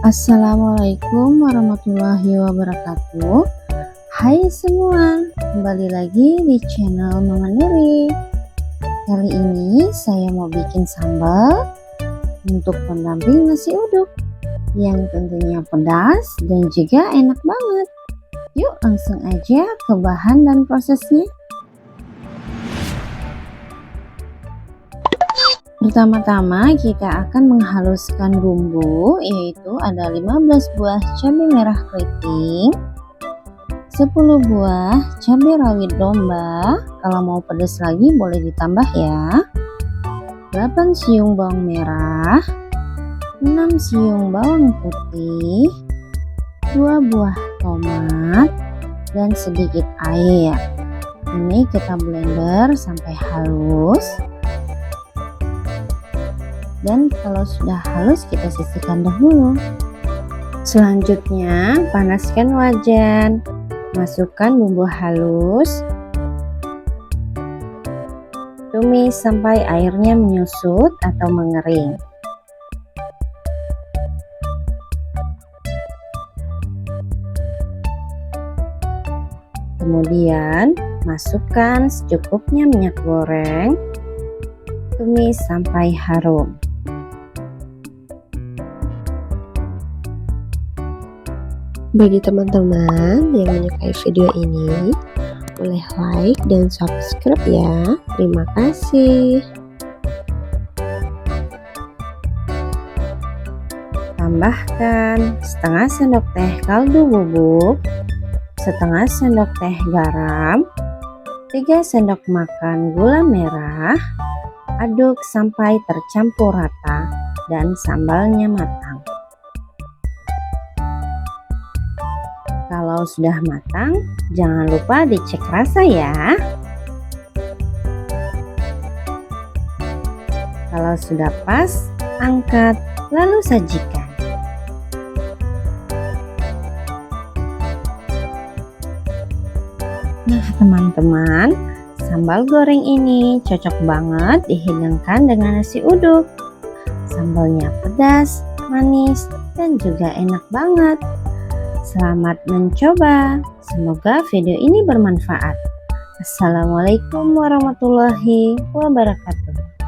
Assalamualaikum warahmatullahi wabarakatuh. Hai semua, kembali lagi di channel Mama Nuri. Kali ini saya mau bikin sambal untuk pendamping nasi uduk yang tentunya pedas dan juga enak banget. Yuk langsung aja ke bahan dan prosesnya. Pertama-tama kita akan menghaluskan bumbu, yaitu ada 15 buah cabai merah keriting, 10 buah cabai rawit domba, kalau mau pedas lagi boleh ditambah ya, 8 siung bawang merah, 6 siung bawang putih, 2 buah tomat, dan sedikit air. Ini kita blender sampai halus. Dan kalau sudah halus kita sisihkan dahulu. Selanjutnya panaskan wajan, masukkan bumbu halus, tumis sampai airnya menyusut atau mengering. Kemudian masukkan secukupnya minyak goreng, tumis sampai harum. Bagi teman-teman yang menyukai video ini, boleh like dan subscribe ya. Terima kasih. Tambahkan setengah sendok teh kaldu bubuk, setengah sendok teh garam, 3 sendok makan gula merah. Aduk sampai tercampur rata dan sambalnya matang. Kalau sudah matang, jangan lupa dicek rasa ya. Kalau sudah pas, angkat lalu sajikan. Nah teman-teman, sambal goreng ini cocok banget dihidangkan dengan nasi uduk. Sambalnya pedas, manis, dan juga enak banget. Selamat mencoba. Semoga video ini bermanfaat. Assalamualaikum warahmatullahi wabarakatuh.